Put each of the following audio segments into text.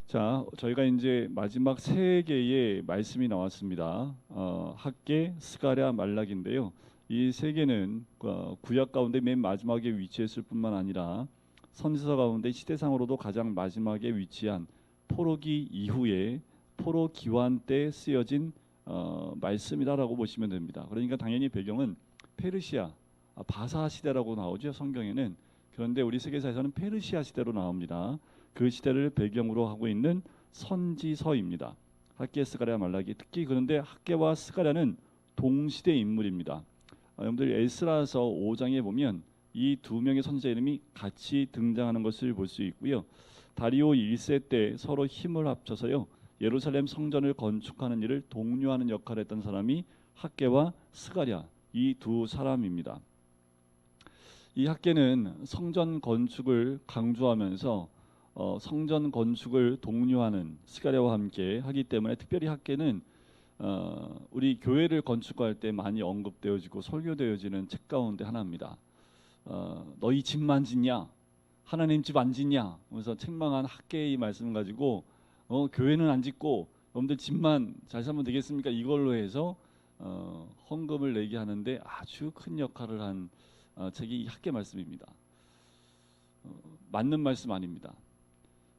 자, 저희가 이제 마지막 세 개의 말씀이 나왔습니다. 학개, 스가랴, 말라기인데요. 이 세 개는 구약 가운데 맨 마지막에 위치했을 뿐만 아니라 선지서 가운데 시대상으로도 가장 마지막에 위치한 포로기 이후에 포로 기환 때 쓰여진 말씀이다라고 보시면 됩니다. 그러니까 당연히 배경은 페르시아, 바사 시대라고 나오죠, 성경에는. 그런데 우리 세계사에서는 페르시아 시대로 나옵니다. 그 시대를 배경으로 하고 있는 선지서입니다. 학개, 스가랴, 말라기. 특히 그런데 학개와 스가랴는 동시대 인물입니다. 여러분들 에스라서 5장에 보면 이 두 명의 선지자 이름이 같이 등장하는 것을 볼 수 있고요. 다리오 1세 때 서로 힘을 합쳐서요, 예루살렘 성전을 건축하는 일을 독려하는 역할을 했던 사람이 학개와 스가랴, 이 두 사람입니다. 이 학개는 성전 건축을 강조하면서 성전 건축을 독려하는 스가랴와 함께 하기 때문에, 특별히 학개는 우리 교회를 건축할 때 많이 언급되어지고 설교되어지는 책 가운데 하나입니다. 너희 집만 짓냐? 하나님 집 안 짓냐? 그래서 책망한 학개의 말씀 가지고 교회는 안 짓고 여러분들 집만 잘 살면 되겠습니까? 이걸로 해서 헌금을 내게 하는데 아주 큰 역할을 한 책이 이 학개 말씀입니다. 맞는 말씀 아닙니다.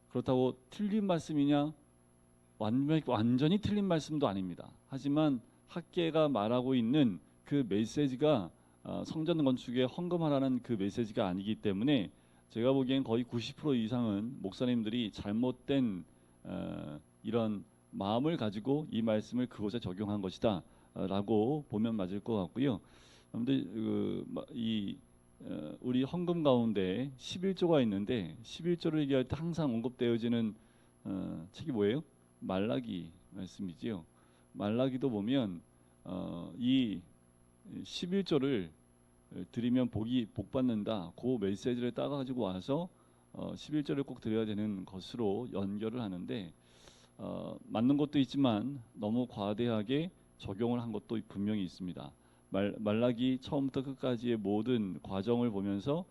그렇다고 틀린 말씀이냐? 완전히 틀린 말씀도 아닙니다. 하지만 학개가 말하고 있는 그 메시지가 성전 건축에 헌금하라는 그 메시지가 아니기 때문에 제가 보기엔 거의 90% 이상은 목사님들이 잘못된 이런 마음을 가지고 이 말씀을 그곳에 적용한 것이다 라고 보면 맞을 것 같고요. 그런데 우리 헌금 가운데 11조가 있는데 11조를 얘기할 때 항상 언급되어지는 책이 뭐예요? 말라기 말씀이지요. 말라기도 보면 이 11조를 드리면 복 받는다, 그 메시지를 따가지고 와서 11조를 꼭 드려야 되는 것으로 연결을 하는데 맞는 것도 있지만 너무 과대하게 적용을 한 것도 분명히 있습니다. 말라기 처음부터 끝까지의 모든 과정을 보면서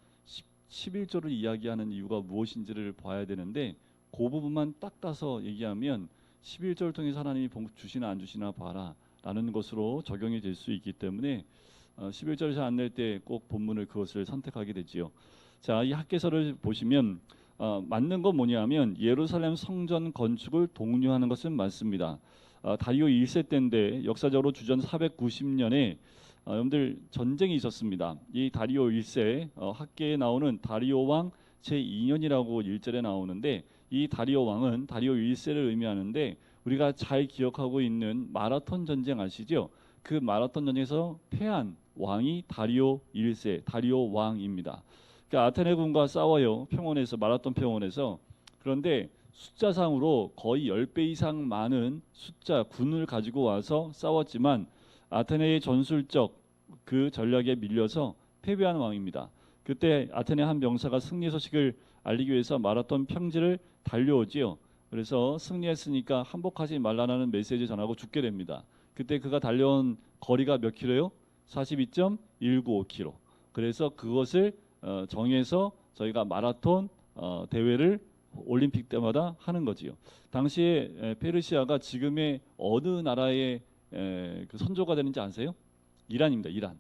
11조를 이야기하는 이유가 무엇인지를 봐야 되는데, 그 부분만 딱 따서 얘기하면 11조를 통해서 하나님이 복 주시나 안 주시나 봐라 라는 것으로 적용이 될 수 있기 때문에 11조를 잘 안 낼 때 꼭 본문을 그것을 선택하게 되지요. 자, 이 학개서를 보시면 맞는 건 뭐냐면 예루살렘 성전 건축을 독려하는 것은 맞습니다. 다리오 1세 때인데 역사적으로 주전 490년에 여러분들 전쟁이 있었습니다. 이 다리오 1세 학개에 나오는 다리오 왕 제2년이라고 1절에 나오는데, 이 다리오 왕은 다리오 1세를 의미하는데 우리가 잘 기억하고 있는 마라톤 전쟁 아시죠? 그 마라톤 전쟁에서 패한 왕이 다리오 1세, 다리오 왕입니다. 그러니까 아테네군과 싸워요. 평원에서, 마라톤 평원에서. 그런데 숫자상으로 거의 10배 이상 많은 숫자 군을 가지고 와서 싸웠지만 아테네의 전술적 그 전략에 밀려서 패배한 왕입니다. 그때 아테네 한 병사가 승리 소식을 알리기 위해서 마라톤 평지를 달려오지요. 그래서 승리했으니까 항복하지 말라는 메시지 전하고 죽게 됩니다. 그때 그가 달려온 거리가 몇 킬로요? 42.195km. 그래서 그것을 정해서 저희가 마라톤 대회를 올림픽 때마다 하는 거지요. 당시에 페르시아가 지금의 어느 나라의 그 선조가 되는지 아세요? 이란입니다. 이란.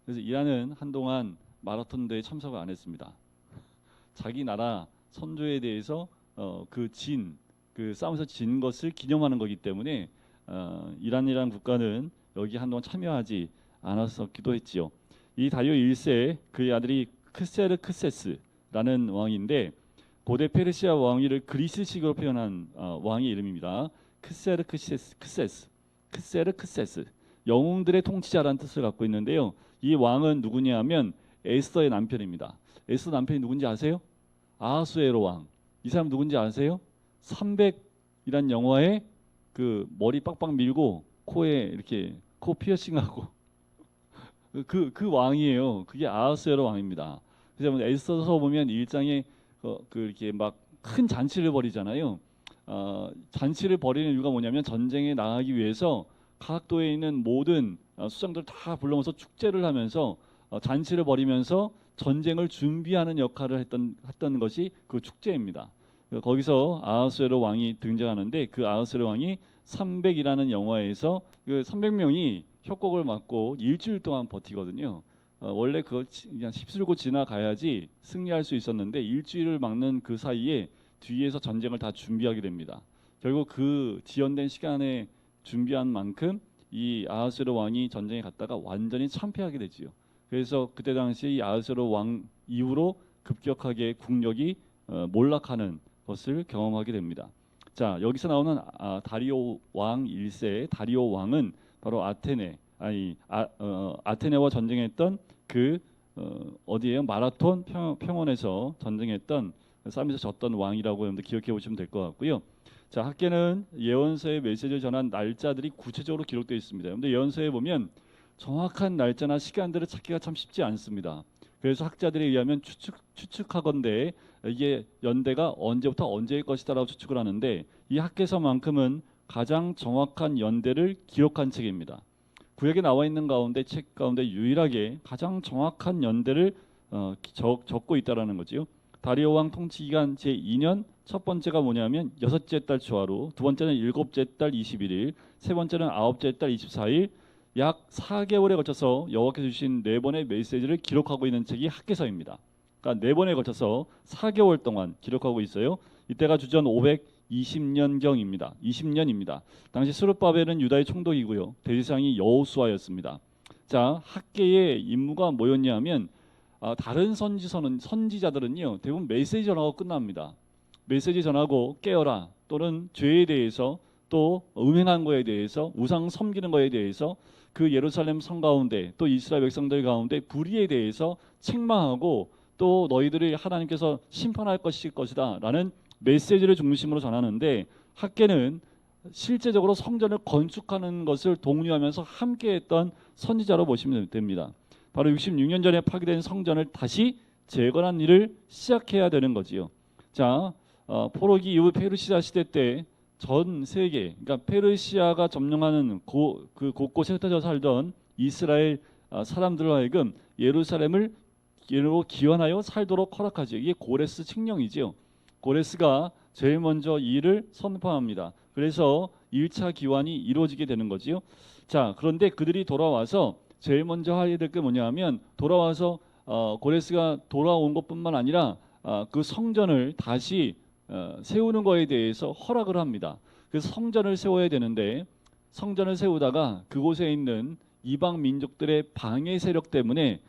그래서 이란은 한동안 마라톤 대회에 참석을 안 했습니다. 자기 나라 선조에 대해서 그 싸움에서 진 것을 기념하는 거기 때문에 이란이라는 국가는 여기 한동안 참여하지 않았었기도 했지요. 이 다리오 1세 그의 아들이 크세르크세스라는 왕인데, 고대 페르시아 왕위를 그리스식으로 표현한 왕의 이름입니다. 크세르크세스, 영웅들의 통치자라는 뜻을 갖고 있는데요. 이 왕은 누구냐면 에스더의 남편입니다. 에스더 남편이 누군지 아세요? 아하수에로 왕. 이 사람 누군지 아세요? 300이란 영화에 그 머리 빡빡 밀고 코에 이렇게 코 피어싱하고 그 왕이에요. 그게 아하수에로 왕입니다. 그래서 에스더서 보면 1장에 이렇게 막 큰 잔치를 벌이잖아요. 잔치를 벌이는 이유가 뭐냐면 전쟁에 나가기 위해서 각도에 있는 모든 수장들 다 불러모아서 축제를 하면서 잔치를 벌이면서 전쟁을 준비하는 역할을 했던 것이 그 축제입니다. 거기서 아하수에로 왕이 등장하는데 그 아하수에로 왕이 300이라는 영화에서 그 300명이 협곡을 맞고 일주일 동안 버티거든요. 원래 그걸 그냥 휩쓸고 지나가야지 승리할 수 있었는데 일주일을 막는 그 사이에 뒤에서 전쟁을 다 준비하게 됩니다. 결국 그 지연된 시간에 준비한 만큼 이 아하수에로 왕이 전쟁에 갔다가 완전히 참패하게 되지요. 그래서 그때 당시 이 아하수에로 왕 이후로 급격하게 국력이 몰락하는 것을 경험하게 됩니다. 자, 여기서 나오는 다리오 왕 1세 다리오 왕은 바로 아테네와 전쟁했던 그 어디에요? 마라톤 평원에서 전쟁했던 싸움에서 졌던 왕이라고 여러분들 기억해 보시면 될 것 같고요. 자, 학계는 예언서의 메시지를 전한 날짜들이 구체적으로 기록되어 있습니다. 그런데 예언서에 보면 정확한 날짜나 시간들을 찾기가 참 쉽지 않습니다. 그래서 학자들에 의하면 추측하건대 이게 연대가 언제부터 언제일 것이다라고 추측을 하는데 이 학계서만큼은 가장 정확한 연대를 기록한 책입니다. 구약에 나와 있는 책 가운데 유일하게 가장 정확한 연대를 적고 있다라는 거지요. 다리오 왕 통치 기간 제2년 첫 번째가 뭐냐면 여섯째 달 초하루, 두 번째는 일곱째 달 21일, 세 번째는 아홉째 달 24일, 약 4개월에 걸쳐서 여호와께서 주신 4번의 메시지를 기록하고 있는 책이 학계서입니다. 그러니까 4번에 걸쳐서 4개월 동안 기록하고 있어요. 이때가 주전 520년경입니다. 20년입니다. 당시 스룹바벨은 유다의 총독이고요. 대제사장이 여호수아였습니다. 자, 학계의 임무가 뭐였냐면 다른 선지자들은요 대부분 메시지 전하고 끝납니다. 메시지 전하고 깨어라 또는 죄에 대해서 또 음행한 거에 대해서 우상 섬기는 거에 대해서 그 예루살렘 성 가운데 또 이스라엘 백성들 가운데 불의에 대해서 책망하고 또 너희들이 하나님께서 심판할 것이다 라는 메시지를 중심으로 전하는데 학계는 실제적으로 성전을 건축하는 것을 독려하면서 함께했던 선지자로 보시면 됩니다. 바로 66년 전에 파괴된 성전을 다시 재건한 일을 시작해야 되는 거지요. 자, 포로기 이후 페르시아 시대 때 전 세계, 그러니까 페르시아가 점령하는 그 곳곳에 흩어져 살던 이스라엘 사람들로 하여금 예루살렘을 기원하여 살도록 허락하죠. 이게 고레스 칙령이지요. 고레스가 제일 먼저 이 일을 선포합니다. 그래서 1차 기원이 이루어지게 되는 거지요. 자, 그런데 그들이 돌아와서 제일 먼저 해야 될 게 뭐냐면 돌아와서 고레스가 돌아온 것뿐만 아니라 그 성전을 다시 세우는 거에 대해서 허락을 합니다. 그래서 성전을 세워야 되는데 성전을 세우다가 그곳에 있는 이방 민족들의 방해 세력 때문에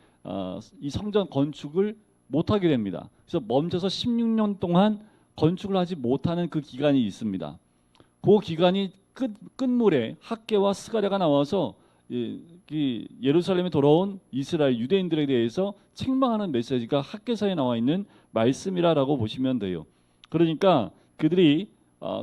이 성전 건축을 못하게 됩니다. 그래서 멈춰서 16년 동안 건축을 하지 못하는 그 기간이 있습니다. 그 기간이 끝물에 학계와 스가랴가 나와서 예루살렘에 돌아온 이스라엘 유대인들에 대해서 책망하는 메시지가 학계서에 나와 있는 말씀이라고 보시면 돼요. 그러니까 그들이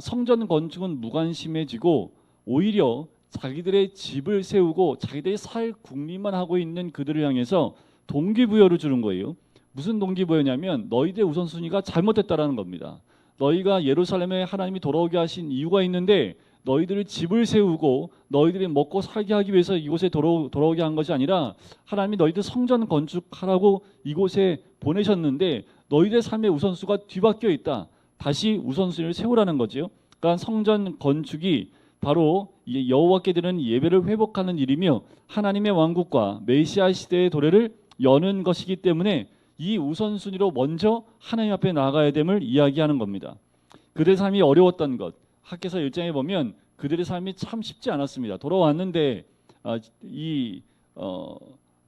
성전 건축은 무관심해지고 오히려 자기들의 집을 세우고 자기들이 살 궁리만 하고 있는 그들을 향해서 동기부여를 주는 거예요. 무슨 동기부여냐면 너희들의 우선순위가 잘못됐다라는 겁니다. 너희가 예루살렘에 하나님이 돌아오게 하신 이유가 있는데 너희들이 집을 세우고 너희들이 먹고 살게 하기 위해서 이곳에 돌아오게 한 것이 아니라 하나님이 너희들 성전 건축하라고 이곳에 보내셨는데 너희들의 삶의 우선순위가 뒤바뀌어 있다. 다시 우선순위를 세우라는 거죠. 그러니까 성전 건축이 바로 여호와께 드리는 예배를 회복하는 일이며 하나님의 왕국과 메시아 시대의 도래를 여는 것이기 때문에 이 우선순위로 먼저 하나님 앞에 나아가야 됨을 이야기하는 겁니다. 그들의 삶이 어려웠던 것, 학계서 1장에 보면 그들의 삶이 참 쉽지 않았습니다. 돌아왔는데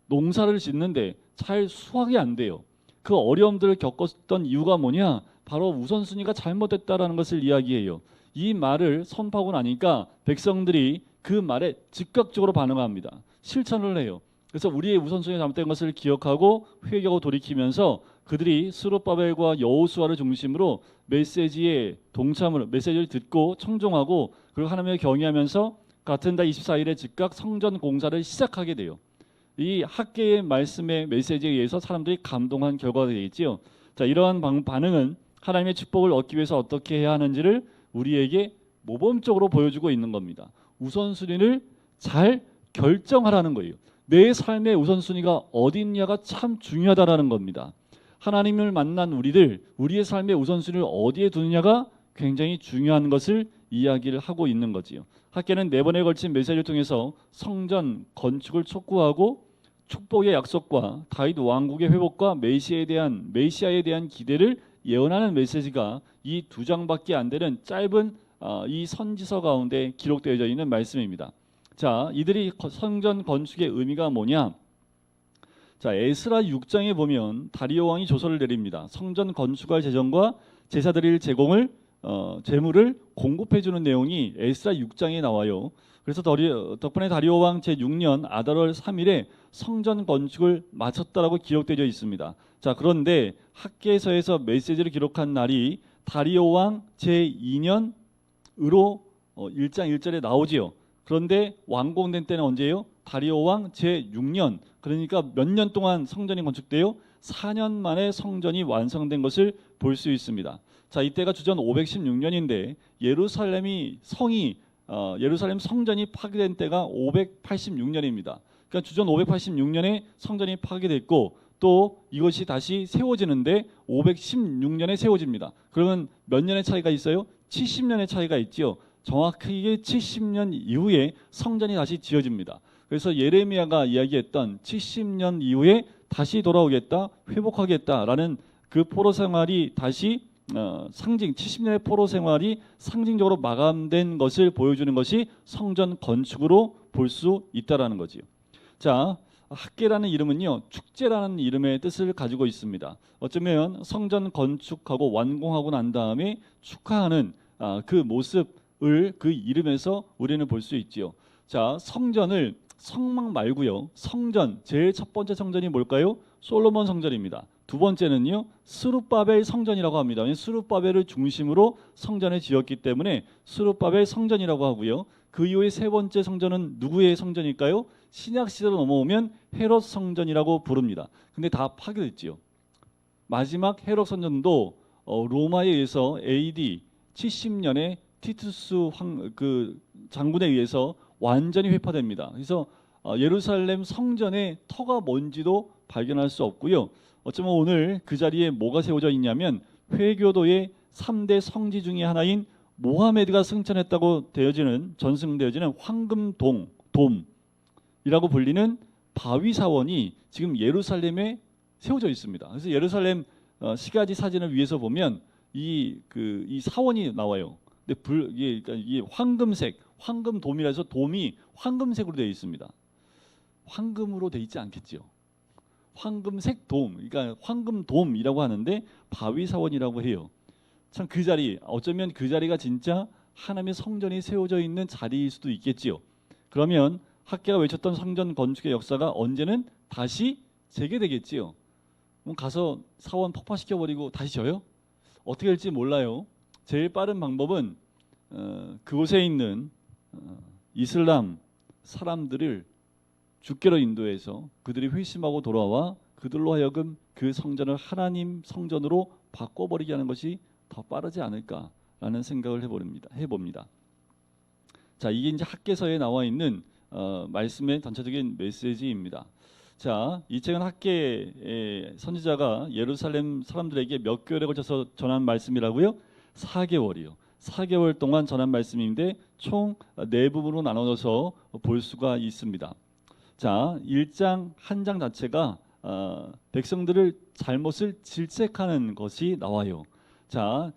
농사를 짓는데 잘 수확이 안 돼요. 그 어려움들을 겪었던 이유가 뭐냐? 바로 우선순위가 잘못됐다라는 것을 이야기해요. 이 말을 선포하고 나니까 백성들이 그 말에 즉각적으로 반응합니다. 실천을 해요. 그래서 우리의 우선순위가 잘못된 것을 기억하고 회개하고 돌이키면서 그들이 스룹바벨과 여호수아를 중심으로 메시지를 듣고 청종하고 그리고 하나님을 경외하면서 같은 달 24일에 즉각 성전 공사를 시작하게 돼요. 이 학계의 말씀의 메시지에 의해서 사람들이 감동한 결과가 되겠지요. 자, 이러한 반응은 하나님의 축복을 얻기 위해서 어떻게 해야 하는지를 우리에게 모범적으로 보여주고 있는 겁니다. 우선순위를 잘 결정하라는 거예요. 내 삶의 우선순위가 어디 있냐가 참 중요하다라는 겁니다. 하나님을 만난 우리의 삶의 우선순위를 어디에 두느냐가 굉장히 중요한 것을 이야기를 하고 있는 거지요. 학계는 4번에 걸친 메시지를 통해서 성전 건축을 촉구하고 축복의 약속과 다윗 왕국의 회복과 메시아에 대한 기대를 예언하는 메시지가 이 2장밖에 안 되는 짧은 이 선지서 가운데 기록되어져 있는 말씀입니다. 자, 이들이 성전 건축의 의미가 뭐냐? 자, 에스라 6장에 보면 다리오 왕이 조서를 내립니다. 성전 건축할 재정과 제사 드릴 제물을 공급해 주는 내용이 에스라 6장에 나와요. 그래서 덕분에 다리오 왕 제6년 아달월 3일에 성전 건축을 마쳤다라고 기록되어 있습니다. 자, 그런데 학계서에서 메시지를 기록한 날이 다리오 왕 제2년으로 1장 1절에 나오지요. 그런데 완공된 때는 언제예요? 다리오 왕 제6년. 그러니까 몇 년 동안 성전이 건축돼요? 4년 만에 성전이 완성된 것을 볼 수 있습니다. 자, 이때가 주전 516년인데 예루살렘 성전이 파괴된 때가 586년입니다. 그러니까 주전 586년에 성전이 파괴됐고 또 이것이 다시 세워지는데 516년에 세워집니다. 그러면 몇 년의 차이가 있어요? 70년의 차이가 있지요. 정확하게 70년 이후에 성전이 다시 지어집니다. 그래서 예레미야가 이야기했던 70년 이후에 다시 돌아오겠다, 회복하겠다라는 그 포로 생활이 다시 70년의 포로 생활이 상징적으로 마감된 것을 보여주는 것이 성전 건축으로 볼 수 있다라는 거지요. 자, 학계라는 이름은요, 축제라는 이름의 뜻을 가지고 있습니다. 어쩌면 성전 건축하고 완공하고 난 다음에 축하하는 그 모습을 그 이름에서 우리는 볼 수 있지요. 자, 성전을 성막 말고요, 성전 제일 첫 번째 성전이 뭘까요? 솔로몬 성전입니다. 두 번째는요, 스룹바벨 성전이라고 합니다. 스룹바벨을 중심으로 성전을 지었기 때문에 스룹바벨 성전이라고 하고요. 그 이후에 세 번째 성전은 누구의 성전일까요? 신약 시대로 넘어오면 헤롯 성전이라고 부릅니다. 근데 다 파괴됐지요. 마지막 헤롯 성전도 로마에 의해서 AD 70년에 티투스 장군에 의해서 완전히 회파됩니다. 그래서 예루살렘 성전의 터가 뭔지도 발견할 수 없고요. 어쩌면 오늘 그 자리에 뭐가 세워져 있냐면 회교도의 3대 성지 중의 하나인 모하메드가 승천했다고 전승되어지는 황금돔이라고 불리는 바위사원이 지금 예루살렘에 세워져 있습니다. 그래서 예루살렘 시가지 사진을 위에서 보면 이 사원이 나와요. 근데 이게 황금돔이라 해서 돔이 황금색으로 되어 있습니다. 황금으로 되어 있지 않겠죠. 황금색 돔, 그러니까 황금돔이라고 하는데 바위사원이라고 해요. 참 그 자리, 어쩌면 그 자리가 진짜 하나님의 성전이 세워져 있는 자리일 수도 있겠지요. 그러면 학계가 외쳤던 성전 건축의 역사가 언제는 다시 재개되겠지요. 그럼 가서 사원 폭파시켜버리고 다시 져요? 어떻게 될지 몰라요. 제일 빠른 방법은 그곳에 있는 이슬람 사람들을 주께로 인도해서 그들이 회심하고 돌아와 그들로 하여금 그 성전을 하나님 성전으로 바꿔버리게 하는 것이 더 빠르지 않을까라는 생각을 해봅니다. 자, 이게 이제 학계서에 나와 있는 말씀의 전체적인 메시지입니다. 자, 이 책은 학계의 선지자가 예루살렘 사람들에게 몇 개월에 걸쳐서 전한 말씀이라고요? 4개월이요. 4개월 동안 전한 말씀인데 총 4부분으로 나눠서 볼 수가 있습니다. 자, 1장 한 장 자체가 백성들을 잘못을 질책하는 것이 나와요. 자,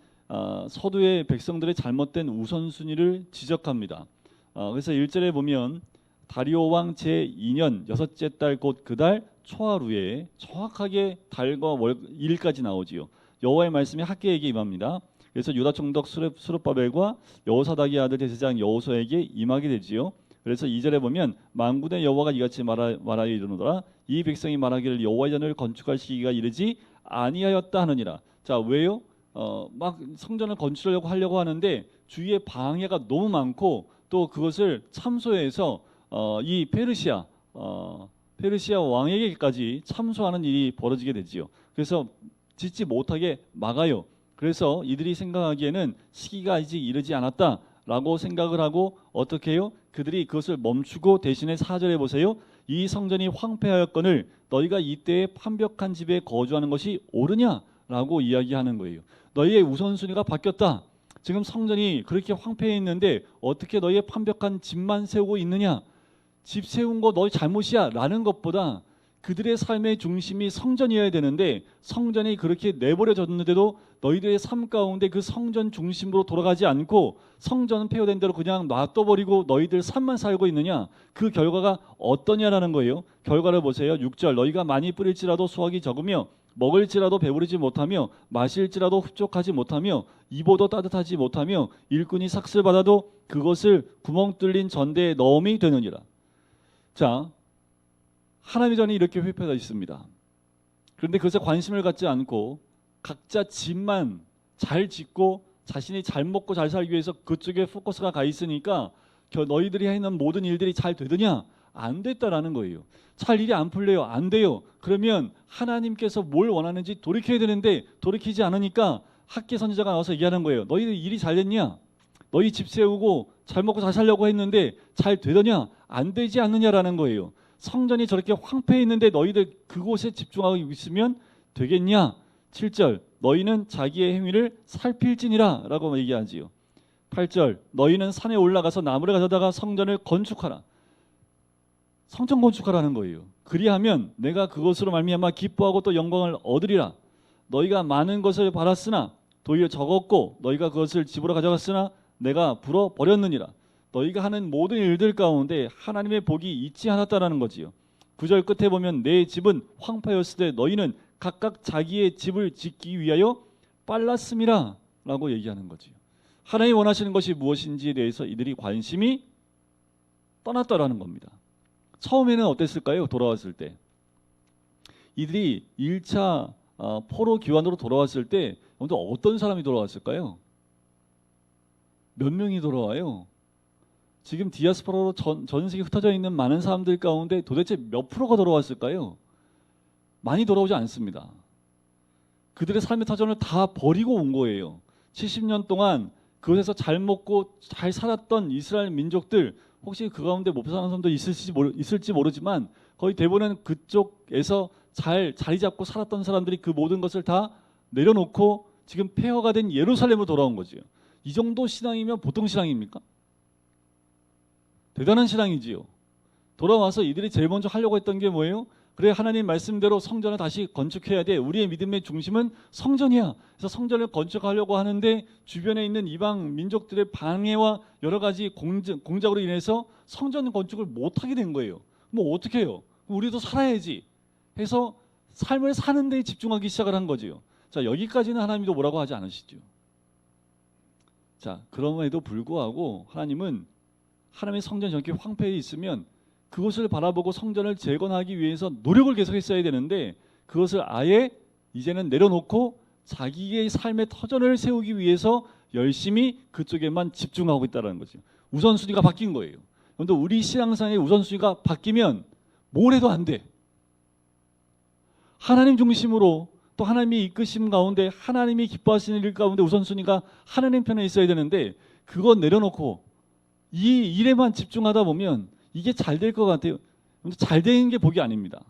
서두에 백성들의 잘못된 우선순위를 지적합니다. 그래서 1절에 보면 다리오 왕 제2년 6째 달 곧 그 달 초하루에 정확하게 달과 일까지 나오지요. 여호와의 말씀이 학계에게 임합니다. 그래서 유다 총독 스룹바벨과 여호사닥의 아들 제사장 여호수아에게 임하게 되지요. 그래서 2절에 보면 만군의 여호와가 이같이 말하여 이르노라 이 백성이 말하기를 여호와의 전을 건축할 시기가 이르지 아니하였다 하느니라. 자, 왜요? 막 성전을 건축하려고 하려고 하는데 주위에 방해가 너무 많고 또 그것을 참소해서 이 페르시아 왕에게까지 참소하는 일이 벌어지게 되지요. 그래서 짓지 못하게 막아요. 그래서 이들이 생각하기에는 시기가 아직 이르지 않았다라고 생각을 하고 어떻게 해요? 그들이 그것을 멈추고 대신에 4절에 보세요. 이 성전이 황폐하였거늘 너희가 이때에 판벽한 집에 거주하는 것이 옳으냐라고 이야기하는 거예요. 너희의 우선순위가 바뀌었다. 지금 성전이 그렇게 황폐해 있는데 어떻게 너희의 판벽한 집만 세우고 있느냐? 집 세운 거 너희 잘못이야 라는 것보다 그들의 삶의 중심이 성전이어야 되는데 성전이 그렇게 내버려졌는데도 너희들의 삶 가운데 그 성전 중심으로 돌아가지 않고 성전은 폐허된 대로 그냥 놔둬버리고 너희들 삶만 살고 있느냐? 그 결과가 어떠냐라는 거예요. 결과를 보세요. 6절 너희가 많이 뿌릴지라도 수확이 적으며 먹을지라도 배부르지 못하며 마실지라도 흡족하지 못하며 입어도 따뜻하지 못하며 일꾼이 삭슬 받아도 그것을 구멍 뚫린 전대에 넣음이 되느니라. 자, 하나님의 전이 이렇게 회표되어 있습니다. 그런데 그것에 관심을 갖지 않고 각자 집만 잘 짓고 자신이 잘 먹고 잘 살기 위해서 그쪽에 포커스가 가 있으니까 너희들이 하는 모든 일들이 잘 되느냐? 안 됐다라는 거예요. 잘 일이 안 풀려요. 안 돼요. 그러면 하나님께서 뭘 원하는지 돌이켜야 되는데 돌이키지 않으니까 학계 선지자가 나와서 얘기하는 거예요. 너희들 일이 잘 됐냐? 너희 집 세우고 잘 먹고 잘 살려고 했는데 잘 되더냐? 안 되지 않느냐라는 거예요. 성전이 저렇게 황폐해 있는데 너희들 그곳에 집중하고 있으면 되겠냐? 7절 너희는 자기의 행위를 살필지니라 라고 얘기하지요. 8절 너희는 산에 올라가서 나무를 가져다가 성전을 건축하라. 성전 건축하라는 거예요. 그리하면 내가 그것으로 말미암아 기뻐하고 또 영광을 얻으리라. 너희가 많은 것을 바랐으나 도리어 적었고 너희가 그것을 집으로 가져갔으나 내가 불어 버렸느니라. 너희가 하는 모든 일들 가운데 하나님의 복이 있지 않았다라는 거지요. 9절 끝에 보면 내 집은 황폐였을 때 너희는 각각 자기의 집을 짓기 위하여 빨랐음이라 라고 얘기하는 거지요. 하나님이 원하시는 것이 무엇인지에 대해서 이들이 관심이 떠났다라는 겁니다. 처음에는 어땠을까요? 돌아왔을 때 이들이 1차 포로 기환으로 돌아왔을 때 어떤 사람이 돌아왔을까요? 몇 명이 돌아와요? 지금 디아스포라로 전 세계에 흩어져 있는 많은 사람들 가운데 도대체 몇 프로가 돌아왔을까요? 많이 돌아오지 않습니다. 그들의 삶의 터전을 다 버리고 온 거예요. 70년 동안 그곳에서 잘 먹고 잘 살았던 이스라엘 민족들, 혹시 그 가운데 못 사는 사람도 있을지 모르지만 거의 대부분은 그쪽에서 잘 자리 잡고 살았던 사람들이 그 모든 것을 다 내려놓고 지금 폐허가 된 예루살렘으로 돌아온 거죠. 이 정도 신앙이면 보통 신앙입니까? 대단한 신앙이지요. 돌아와서 이들이 제일 먼저 하려고 했던 게 뭐예요? 그래, 하나님 말씀대로 성전을 다시 건축해야 돼. 우리의 믿음의 중심은 성전이야. 그래서 성전을 건축하려고 하는데 주변에 있는 이방 민족들의 방해와 여러 가지 공작으로 인해서 성전 건축을 못하게 된 거예요. 뭐 어떻게 해요? 우리도 살아야지 해서 삶을 사는 데 집중하기 시작을 한 거지요. 자, 여기까지는 하나님도 뭐라고 하지 않으시죠. 자, 그럼에도 불구하고 하나님은 하나님의 성전이 저렇게 황폐해 있으면 그것을 바라보고 성전을 재건하기 위해서 노력을 계속했어야 되는데 그것을 아예 이제는 내려놓고 자기의 삶의 터전을 세우기 위해서 열심히 그쪽에만 집중하고 있다는 거죠. 우선순위가 바뀐 거예요. 그런데 우리 신앙상의 우선순위가 바뀌면 뭘 해도 안 돼. 하나님 중심으로 또 하나님이 이끄심 가운데 하나님이 기뻐하시는 일 가운데 우선순위가 하나님 편에 있어야 되는데 그거 내려놓고 이 일에만 집중하다 보면 이게 잘 될 것 같아요. 근데 잘 되는 게 복이 아닙니다.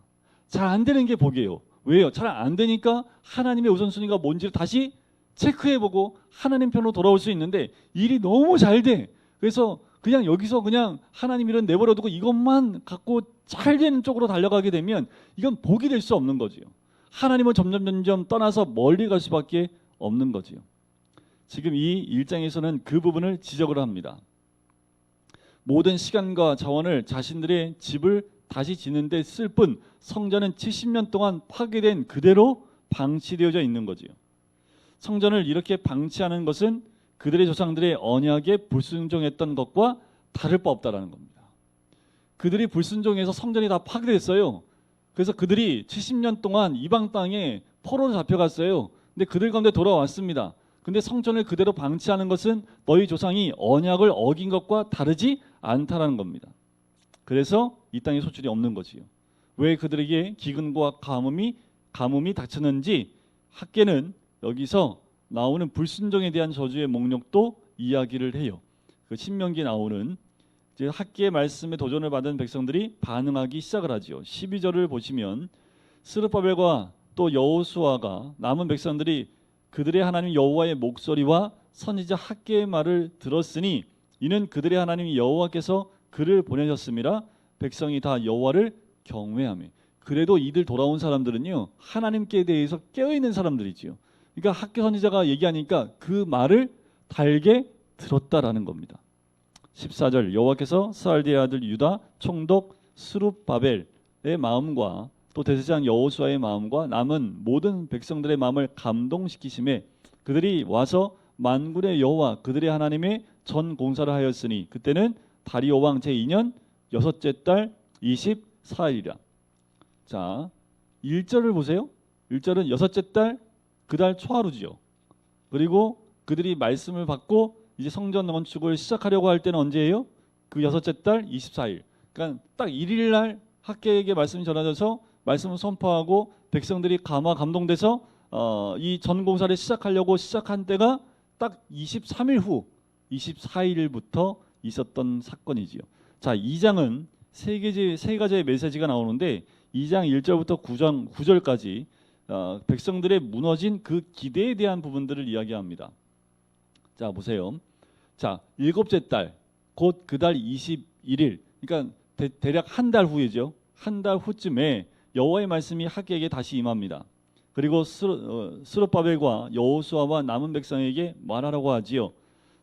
잘 안 되는 게 복이에요. 왜요? 잘 안 되니까 하나님의 우선순위가 뭔지를 다시 체크해보고 하나님 편으로 돌아올 수 있는데 일이 너무 잘 돼. 그래서 그냥 여기서 그냥 하나님 일은 내버려두고 이것만 갖고 잘 되는 쪽으로 달려가게 되면 이건 복이 될 수 없는 거지요. 하나님은 점점 떠나서 멀리 갈 수밖에 없는 거지요. 지금 이 1장에서는 그 부분을 지적을 합니다. 모든 시간과 자원을 자신들의 집을 다시 짓는 데 쓸 뿐 성전은 70년 동안 파괴된 그대로 방치되어져 있는 거지요. 성전을 이렇게 방치하는 것은 그들의 조상들의 언약에 불순종했던 것과 다를 바 없다라는 겁니다. 그들이 불순종해서 성전이 다 파괴됐어요. 그래서 그들이 70년 동안 이방 땅에 포로로 잡혀갔어요. 근데 그들 가운데 돌아왔습니다. 근데 성전을 그대로 방치하는 것은 너희 조상이 언약을 어긴 것과 다르지 않다라는 겁니다. 그래서 이 땅에 소출이 없는 거지요. 왜 그들에게 기근과 가뭄이 닥쳤는지 학계는 여기서 나오는 불순종에 대한 저주의 목록도 이야기를 해요. 그 신명기에 나오는 이제 학계의 말씀에 도전을 받은 백성들이 반응하기 시작을 하지요. 12절을 보시면 스룹바벨과 또 여호수아가 남은 백성들이 그들의 하나님 여호와의 목소리와 선지자 학계의 말을 들었으니 이는 그들의 하나님 여호와께서 그를 보내셨음이라. 백성이 다 여호와를 경외하며. 그래도 이들 돌아온 사람들은요, 하나님께 대해서 깨어있는 사람들이지요. 그러니까 학계 선지자가 얘기하니까 그 말을 달게 들었다라는 겁니다. 14절 여호와께서 스알디의 아들 유다 총독 스룹바벨의 마음과 또 대제사장 여호수아의 마음과 남은 모든 백성들의 마음을 감동시키심에 그들이 와서 만군의 여호와 그들의 하나님의 전 공사를 하였으니 그때는 다리오 왕 제2년 여섯째 달 24일이라. 자, 1절을 보세요. 1절은 여섯째 달 그 달 초하루지요. 그리고 그들이 말씀을 받고 이제 성전 건축을 시작하려고 할 때는 언제예요? 그 여섯째 달 24일. 그러니까 딱 1일 날 학계에게 말씀이 전해져서 말씀을 선포하고 백성들이 감동돼서 이 전공사를 시작하려고 시작한 때가 딱 23일 후 24일부터 있었던 사건이지요. 자, 2장은 세 가지의 메시지가 나오는데 2장 1절부터 9절까지 백성들의 무너진 그 기대에 대한 부분들을 이야기합니다. 자, 보세요. 자, 일곱째 달, 곧 그 달 21일, 그러니까 대략 한 달 후이죠. 한 달 후쯤에 여호와의 말씀이 학계에게 다시 임합니다. 그리고 스룹바벨과 여호수아와 남은 백성에게 말하라고 하지요.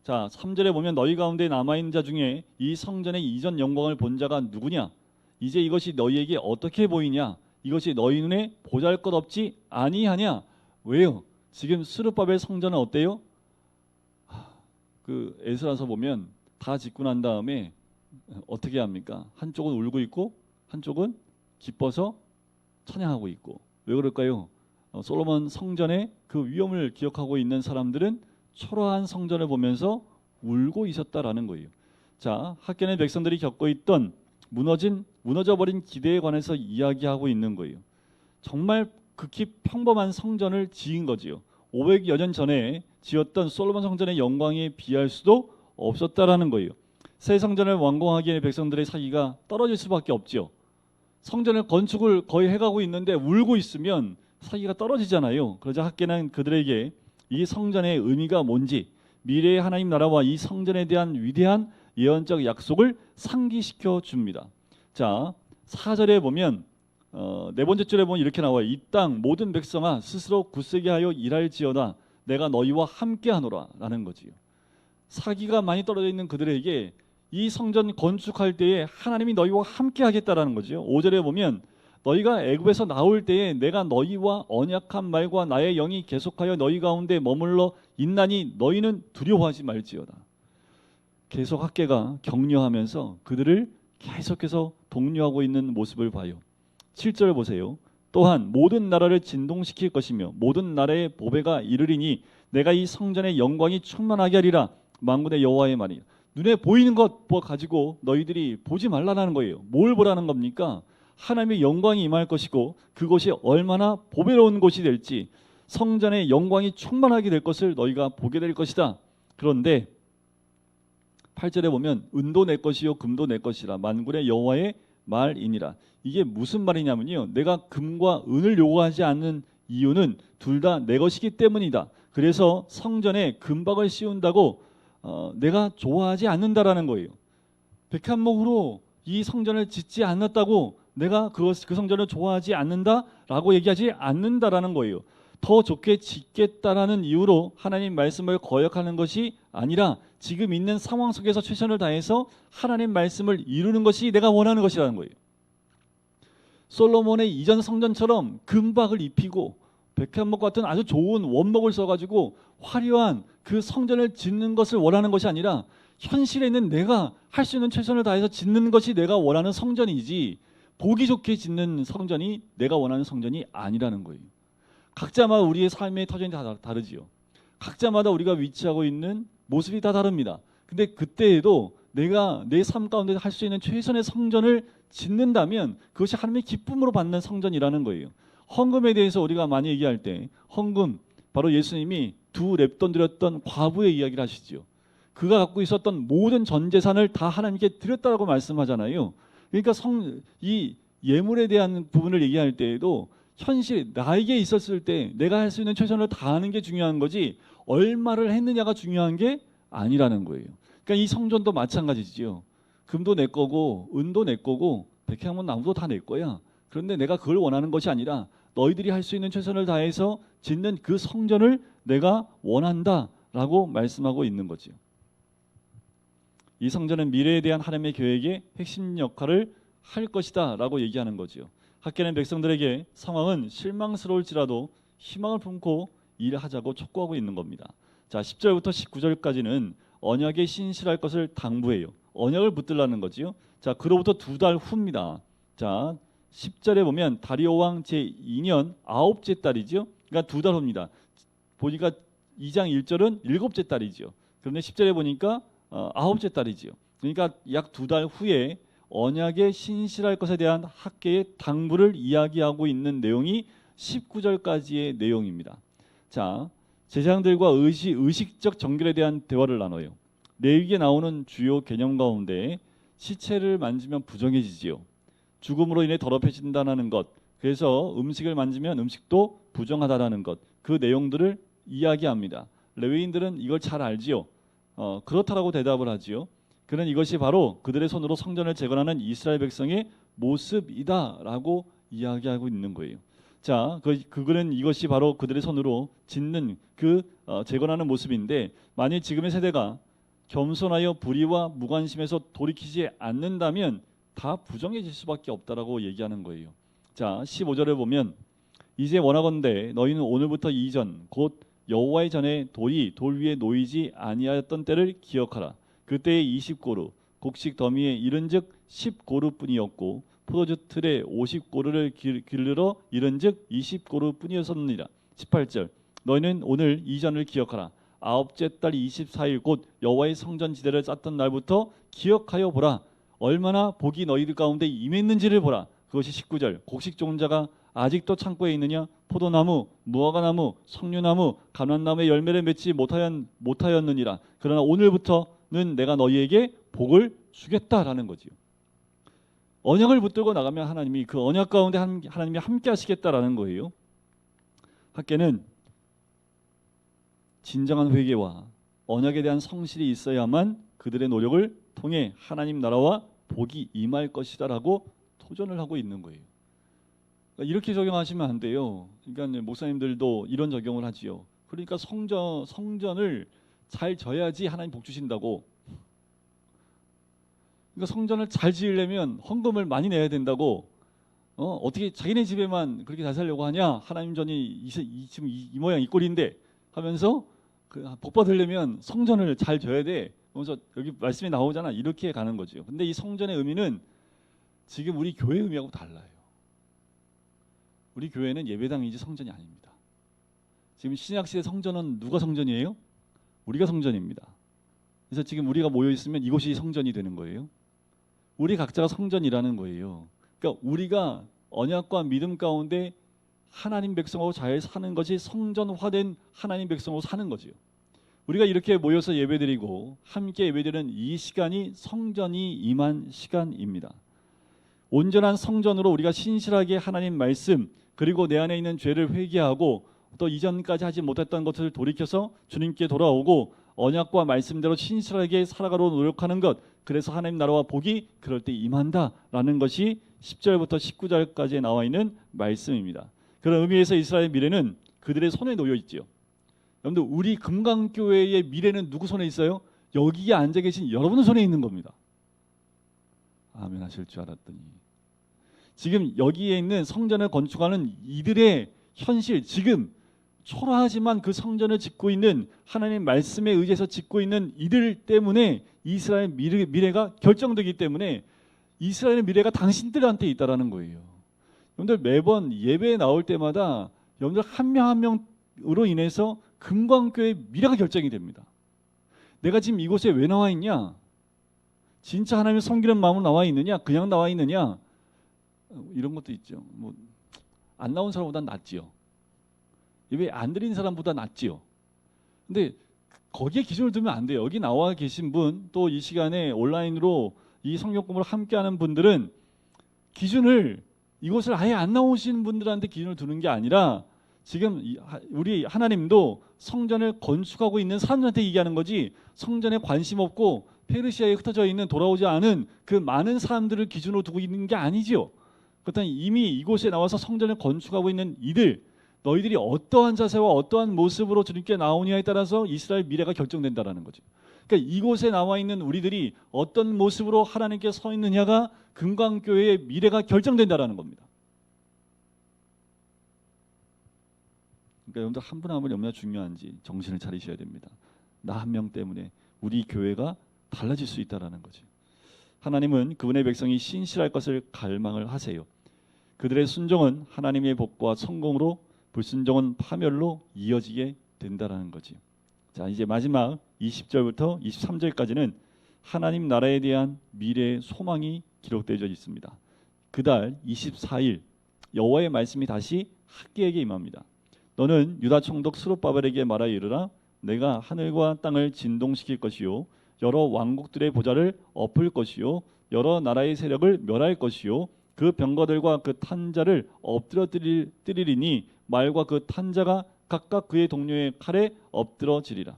자, 3절에 보면 너희 가운데 남아있는 자 중에 이 성전의 이전 영광을 본 자가 누구냐? 이제 이것이 너희에게 어떻게 보이냐? 이것이 너희 눈에 보잘것없지 아니하냐? 왜요? 지금 스룹바벨 성전은 어때요? 그 에스라서 보면 다 짓고 난 다음에 어떻게 합니까? 한쪽은 울고 있고 한쪽은 기뻐서 찬양하고 있고. 왜 그럴까요? 솔로몬 성전의 그 위엄을 기억하고 있는 사람들은 초라한 성전을 보면서 울고 있었다라는 거예요. 자, 학계는 백성들이 겪고 있던 무너져버린 기대에 관해서 이야기하고 있는 거예요. 정말 극히 평범한 성전을 지은 거지요. 500여 년 전에 지었던 솔로몬 성전의 영광에 비할 수도 없었다라는 거예요. 새 성전을 완공하기에 백성들의 사기가 떨어질 수밖에 없지요. 성전을 건축을 거의 해가고 있는데 울고 있으면 사기가 떨어지잖아요. 그러자 학계는 그들에게 이 성전의 의미가 뭔지, 미래의 하나님 나라와 이 성전에 대한 위대한 예언적 약속을 상기시켜 줍니다. 자, 4절에 보면 네 번째 줄에 보면 이렇게 나와요. 이 땅 모든 백성아 스스로 굳세게 하여 일할지어다 내가 너희와 함께하노라 라는 거지요. 사기가 많이 떨어져 있는 그들에게 이 성전 건축할 때에 하나님이 너희와 함께하겠다라는 거죠. 5절에 보면 너희가 애굽에서 나올 때에 내가 너희와 언약한 말과 나의 영이 계속하여 너희 가운데 머물러 있나니 너희는 두려워하지 말지어다. 계속 학계가 격려하면서 그들을 계속해서 독려하고 있는 모습을 봐요. 7절 보세요. 또한 모든 나라를 진동시킬 것이며 모든 나라의 보배가 이르리니 내가 이 성전의 영광이 충만하게 하리라. 만군의 여호와의 말이. 눈에 보이는 것 가지고 너희들이 보지 말라는 거예요. 뭘 보라는 겁니까? 하나님의 영광이 임할 것이고 그곳이 얼마나 보배로운 곳이 될지, 성전의 영광이 충만하게 될 것을 너희가 보게 될 것이다. 그런데 8절에 보면 은도 내 것이요 금도 내 것이라 만군의 여호와의 말이니라. 이게 무슨 말이냐면요, 내가 금과 은을 요구하지 않는 이유는 둘 다 내 것이기 때문이다. 그래서 성전에 금박을 씌운다고 내가 좋아하지 않는다라는 거예요. 백한목으로 이 성전을 짓지 않았다고 내가 그 성전을 좋아하지 않는다라고 얘기하지 않는다라는 거예요. 더 좋게 짓겠다라는 이유로 하나님 말씀을 거역하는 것이 아니라 지금 있는 상황 속에서 최선을 다해서 하나님 말씀을 이루는 것이 내가 원하는 것이라는 거예요. 솔로몬의 이전 성전처럼 금박을 입히고 백한목 같은 아주 좋은 원목을 써가지고 화려한 그 성전을 짓는 것을 원하는 것이 아니라 현실에 있는 내가 할 수 있는 최선을 다해서 짓는 것이 내가 원하는 성전이지, 보기 좋게 짓는 성전이 내가 원하는 성전이 아니라는 거예요. 각자마다 우리의 삶의 터전이 다 다르지요. 각자마다 우리가 위치하고 있는 모습이 다 다릅니다. 근데 그때에도 내가 내 삶 가운데 할 수 있는 최선의 성전을 짓는다면 그것이 하나님의 기쁨으로 받는 성전이라는 거예요. 헌금에 대해서 우리가 많이 얘기할 때 헌금, 바로 예수님이 2 렙돈 드렸던 과부의 이야기를 하시죠. 그가 갖고 있었던 모든 전 재산을 다 하나님께 드렸다라고 말씀하잖아요. 그러니까 이 예물에 대한 부분을 얘기할 때에도 현실 나에게 있었을 때 내가 할 수 있는 최선을 다하는 게 중요한 거지 얼마를 했느냐가 중요한 게 아니라는 거예요. 그러니까 이 성전도 마찬가지지요. 금도 내 거고 은도 내 거고 백향문 나무도 다 내 거야. 그런데 내가 그걸 원하는 것이 아니라 너희들이 할 수 있는 최선을 다해서 짓는 그 성전을 내가 원한다라고 말씀하고 있는 거지요. 이 성전은 미래에 대한 하나님의 계획의 핵심 역할을 할 것이다 라고 얘기하는 거지요. 학개는 백성들에게 상황은 실망스러울지라도 희망을 품고 일하자고 촉구하고 있는 겁니다. 자, 10절부터 19절까지는 언약에 신실할 것을 당부해요. 언약을 붙들라는 거지요. 자, 그로부터 2달 후입니다. 자, 10절에 보면 다리오 왕 제2년 9째 달이죠. 그러니까 2달 후입니다. 보니까 2장 1절은 7째 달이죠. 그런데 10절에 보니까 9째 달이지요. 그러니까 약 2달 후에 언약에 신실할 것에 대한 학개의 당부를 이야기하고 있는 내용이 19절까지의 내용입니다. 자, 제사장들과 의식적 정결에 대한 대화를 나눠요. 레위기에 나오는 주요 개념 가운데 시체를 만지면 부정해지지요. 죽음으로 인해 더럽혀진다는 것, 그래서 음식을 만지면 음식도 부정하다라는 것, 그 내용들을 이야기합니다. 레위인들은 이걸 잘 알지요. 그렇다라고 대답을 하지요. 그는 이것이 바로 그들의 손으로 성전을 재건하는 이스라엘 백성의 모습이다라고 이야기하고 있는 거예요. 자, 그들은 이것이 바로 그들의 손으로 짓는 재건하는 모습인데 만일 지금의 세대가 겸손하여 불의와 무관심에서 돌이키지 않는다면 다 부정해질 수밖에 없다라고 얘기하는 거예요. 자, 15절에 보면 이제 원하건대 너희는 오늘부터 이전 곧 여호와의 전에 돌이 돌 위에 놓이지 아니하였던 때를 기억하라. 그때의 20고루 곡식 더미에 이른즉 10고루뿐이었고 포도주 틀에 50고루를 기르러 이른즉 20고루뿐이었느니라. 18절 너희는 오늘 이전을 기억하라. 9째 달 24일 곧 여호와의 성전 지대를 쌓던 날부터 기억하여 보라. 얼마나 복이 너희들 가운데 임했는지를 보라. 그것이 19절 곡식 종자가 아직도 창고에 있느냐? 포도나무, 무화과나무, 석류나무, 감람나무의 열매를 맺지 못하였느니라. 그러나 오늘부터는 내가 너희에게 복을 주겠다라는 거지요. 언약을 붙들고 나가면 하나님이 그 언약 가운데 하나님이 함께 하시겠다라는 거예요. 학개는 진정한 회개와 언약에 대한 성실이 있어야만 그들의 노력을 통해 하나님 나라와 복이 임할 것이다라고 토전을 하고 있는 거예요. 이렇게 적용하시면 안 돼요. 그러니까 목사님들도 이런 적용을 하지요. 그러니까 성전을 잘 져야지 하나님 복 주신다고. 그러니까 성전을 잘 지으려면 헌금을 많이 내야 된다고. 어떻게 자기네 집에만 그렇게 잘 살려고 하냐? 하나님 전이 지금 이 모양 이 꼴인데 하면서 복 받으려면 성전을 잘 져야 돼. 그래서 여기 말씀이 나오잖아. 이렇게 가는 거죠. 근데 이 성전의 의미는 지금 우리 교회 의미하고 달라요. 우리 교회는 예배당이지 성전이 아닙니다. 지금 신약시대 성전은 누가 성전이에요? 우리가 성전입니다. 그래서 지금 우리가 모여 있으면 이곳이 성전이 되는 거예요. 우리 각자가 성전이라는 거예요. 그러니까 우리가 언약과 믿음 가운데 하나님 백성하고 잘 사는 것이 성전화된 하나님 백성으로 사는 거지요. 우리가 이렇게 모여서 예배드리고 함께 예배드리는 이 시간이 성전이 임한 시간입니다. 온전한 성전으로 우리가 신실하게 하나님 말씀 그리고 내 안에 있는 죄를 회개하고 또 이전까지 하지 못했던 것을 돌이켜서 주님께 돌아오고 언약과 말씀대로 신실하게 살아가려 노력하는 것, 그래서 하나님 나라와 복이 그럴 때 임한다라는 것이 10절부터 19절까지에 나와 있는 말씀입니다. 그런 의미에서 이스라엘 미래는 그들의 손에 놓여 있지요. 여러분들 우리 금강교회의 미래는 누구 손에 있어요? 여기에 앉아 계신 여러분 손에 있는 겁니다. 아멘 하실 줄 알았더니 지금 여기에 있는 성전을 건축하는 이들의 현실, 지금 초라하지만 그 성전을 짓고 있는 하나님 말씀에 의해서 짓고 있는 이들 때문에 이스라엘 미래가 결정되기 때문에 이스라엘의 미래가 당신들한테 있다라는 거예요. 여러분들 매번 예배에 나올 때마다 여러분들 한 명 한 명으로 인해서 금광교회의 미래가 결정이 됩니다. 내가 지금 이곳에 왜 나와 있냐? 진짜 하나님을 섬기는 마음으로 나와 있느냐? 그냥 나와 있느냐? 이런 것도 있죠. 안 나온 사람보다 낫지요. 예배 안 드린 사람보다 낫지요. 근데 거기에 기준을 두면 안 돼요. 여기 나와 계신 분, 또 이 시간에 온라인으로 이 성경 공부를 함께하는 분들은 기준을 이것을 아예 안 나오시는 분들한테 기준을 두는 게 아니라 지금 우리 하나님도 성전을 건축하고 있는 사람들한테 얘기하는 거지, 성전에 관심 없고 페르시아에 흩어져 있는 돌아오지 않은 그 많은 사람들을 기준으로 두고 있는 게 아니죠. 그렇다면 이미 이곳에 나와서 성전을 건축하고 있는 이들, 너희들이 어떠한 자세와 어떠한 모습으로 주님께 나오냐에 따라서 이스라엘 미래가 결정된다라는 거죠. 그러니까 이곳에 나와 있는 우리들이 어떤 모습으로 하나님께 서 있느냐가 금광교회의 미래가 결정된다라는 겁니다. 그러니까 여러분들 한 분 한 분이 얼마나 중요한지 정신을 차리셔야 됩니다. 나 한 명 때문에 우리 교회가 달라질 수 있다라는 거죠. 하나님은 그분의 백성이 신실할 것을 갈망을 하세요. 그들의 순종은 하나님의 복과 성공으로, 불순종은 파멸로 이어지게 된다라는 거지. 자, 이제 마지막 20절부터 23절까지는 하나님 나라에 대한 미래의 소망이 기록되어 있습니다. 그달 24일 여호와의 말씀이 다시 학개에게 임합니다. 너는 유다 총독 스룹바벨에게 말하여 이르라. 내가 하늘과 땅을 진동시킬 것이요 여러 왕국들의 보좌를 엎을 것이요 여러 나라의 세력을 멸할 것이요 그 병거들과 그 탄자를 엎드러뜨리리니 말과 그 탄자가 각각 그의 동료의 칼에 엎드러지리라.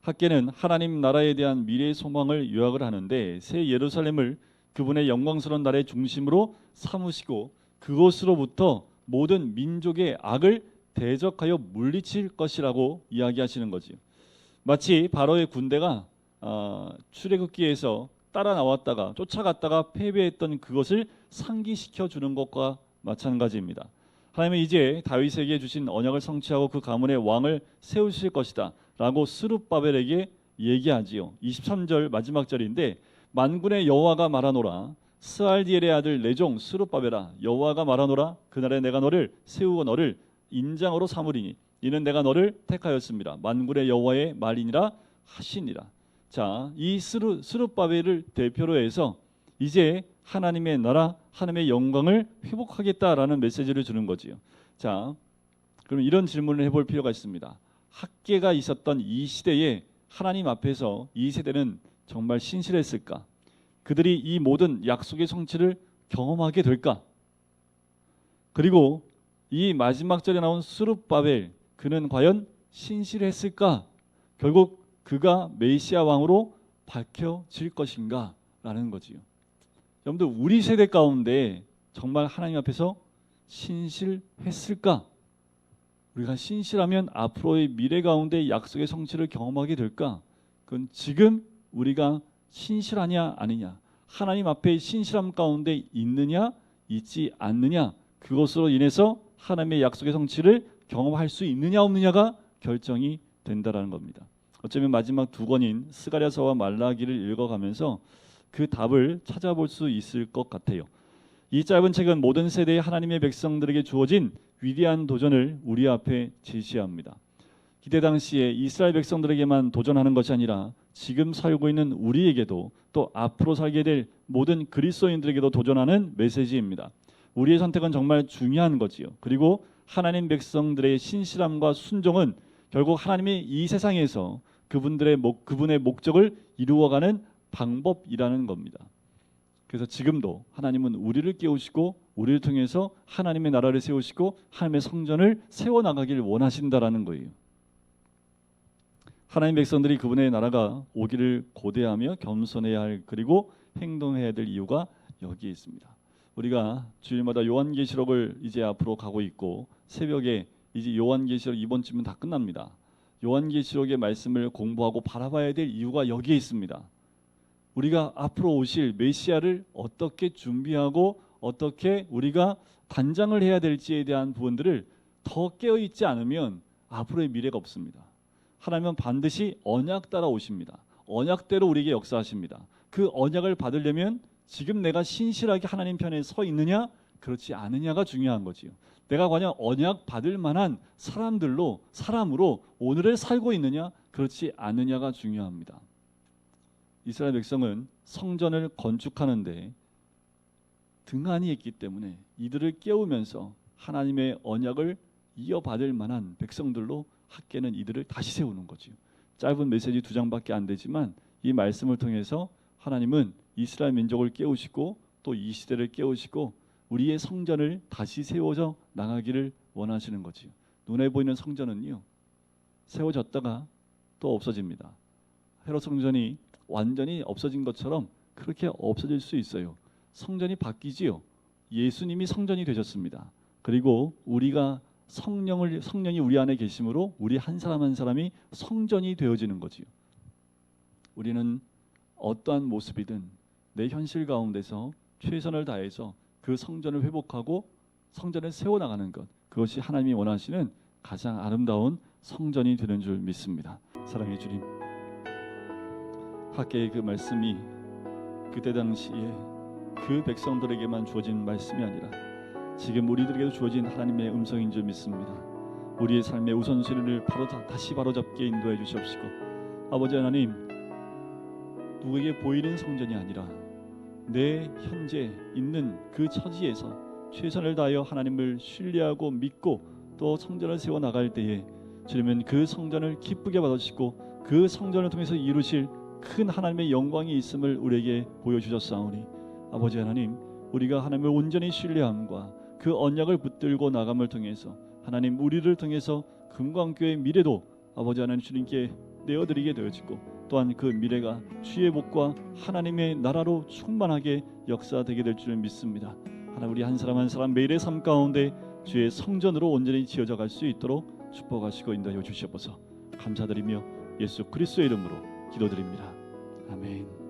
학개는 하나님 나라에 대한 미래의 소망을 요약을 하는데 새 예루살렘을 그분의 영광스러운 나라의 중심으로 삼으시고 그곳으로부터 모든 민족의 악을 대적하여 물리칠 것이라고 이야기하시는 거지요. 마치 바로의 군대가 출애굽기에서 따라 나왔다가 쫓아갔다가 패배했던 그것을 상기시켜 주는 것과 마찬가지입니다. 하나님은 이제 다윗에게 주신 언약을 성취하고 그 가문의 왕을 세우실 것이다 라고 스룹바벨에게 얘기하지요. 23절 마지막 절인데 만군의 여호와가 말하노라. 스알디엘의 아들 내 종 스룹바벨아, 여호와가 말하노라. 그날에 내가 너를 세우고 너를 인장으로 삼으리니 이는 내가 너를 택하였습니다. 만군의 여호와의 말이니라 하시니라. 자, 이 스룹바벨을 대표로 해서 이제 하나님의 나라, 하나님의 영광을 회복하겠다라는 메시지를 주는 거지요. 자, 그럼 이런 질문을 해볼 필요가 있습니다. 학개가 있었던 이 시대에 하나님 앞에서 이 세대는 정말 신실했을까? 그들이 이 모든 약속의 성취를 경험하게 될까? 그리고 이 마지막 절에 나온 스룹바벨, 그는 과연 신실했을까? 결국 그가 메시아 왕으로 밝혀질 것인가? 라는 거지요. 여러분들 우리 세대 가운데 정말 하나님 앞에서 신실했을까? 우리가 신실하면 앞으로의 미래 가운데 약속의 성취를 경험하게 될까? 그건 지금 우리가 신실하냐 아니냐, 하나님 앞에 신실함 가운데 있느냐 있지 않느냐, 그것으로 인해서 하나님의 약속의 성취를 경험할 수 있느냐 없느냐가 결정이 된다라는 겁니다. 어쩌면 마지막 두 권인 스가랴서와 말라기를 읽어가면서 그 답을 찾아볼 수 있을 것 같아요. 이 짧은 책은 모든 세대의 하나님의 백성들에게 주어진 위대한 도전을 우리 앞에 제시합니다. 기대 당시에 이스라엘 백성들에게만 도전하는 것이 아니라 지금 살고 있는 우리에게도 또 앞으로 살게 될 모든 그리스도인들에게도 도전하는 메시지입니다. 우리의 선택은 정말 중요한 거지요. 그리고 하나님 백성들의 신실함과 순종은 결국 하나님이 이 세상에서 그분의 목적을 이루어가는 방법이라는 겁니다. 그래서 지금도 하나님은 우리를 깨우시고 우리를 통해서 하나님의 나라를 세우시고 하나님의 성전을 세워나가길 원하신다라는 거예요. 하나님 백성들이 그분의 나라가 오기를 고대하며 겸손해야 할, 그리고 행동해야 될 이유가 여기에 있습니다. 우리가 주일마다 요한계시록을 이제 앞으로 가고 있고 새벽에 이제 요한계시록 이번 주면 다 끝납니다. 요한계시록의 말씀을 공부하고 바라봐야 될 이유가 여기에 있습니다. 우리가 앞으로 오실 메시아를 어떻게 준비하고 어떻게 우리가 단장을 해야 될지에 대한 부분들을 더 깨어있지 않으면 앞으로의 미래가 없습니다. 하나님은 반드시 언약 따라 오십니다. 언약대로 우리에게 역사하십니다. 그 언약을 받으려면 지금 내가 신실하게 하나님 편에 서 있느냐 그렇지 않느냐가 중요한 거지요. 내가 과연 언약 받을 만한 사람으로 오늘을 살고 있느냐 그렇지 않느냐가 중요합니다. 이스라엘 백성은 성전을 건축하는데 등한히 했기 때문에 이들을 깨우면서 하나님의 언약을 이어받을 만한 백성들로 학개는 이들을 다시 세우는 거죠. 짧은 메시지 2장밖에 안 되지만 이 말씀을 통해서 하나님은 이스라엘 민족을 깨우시고 또 이 시대를 깨우시고 우리의 성전을 다시 세워져 나가기를 원하시는 거지요. 눈에 보이는 성전은요, 세워졌다가 또 없어집니다. 헤롯 성전이 완전히 없어진 것처럼 그렇게 없어질 수 있어요. 성전이 바뀌지요. 예수님이 성전이 되셨습니다. 그리고 우리가 성령이 우리 안에 계심으로 우리 한 사람 한 사람이 성전이 되어지는 거지요. 우리는 어떠한 모습이든 내 현실 가운데서 최선을 다해서 그 성전을 회복하고 성전을 세워나가는 것, 그것이 하나님이 원하시는 가장 아름다운 성전이 되는 줄 믿습니다. 사랑의 주님, 학개의 그 말씀이 그때 당시에 그 백성들에게만 주어진 말씀이 아니라 지금 우리들에게도 주어진 하나님의 음성인 줄 믿습니다. 우리의 삶의 우선순위를 다시 바로잡게 인도해 주시옵시고, 아버지 하나님, 누구에게 보이는 성전이 아니라 내 현재 있는 그 처지에서 최선을 다하여 하나님을 신뢰하고 믿고 또 성전을 세워 나갈 때에 주님은 그 성전을 기쁘게 받으시고 그 성전을 통해서 이루실 큰 하나님의 영광이 있음을 우리에게 보여주셨사오니, 아버지 하나님, 우리가 하나님을 온전히 신뢰함과 그 언약을 붙들고 나감을 통해서 하나님 우리를 통해서 금광교회의 미래도 아버지 하나님 주님께 내어드리게 되어지고, 또한 그 미래가 주의 복과 하나님의 나라로 충만하게 역사되게 될 줄 믿습니다. 하나님, 우리 한 사람 한 사람 매일의 삶 가운데 주의 성전으로 온전히 지어져 갈 수 있도록 축복하시고 인도하여 주시옵소서. 감사드리며 예수 그리스도의 이름으로 기도드립니다. 아멘.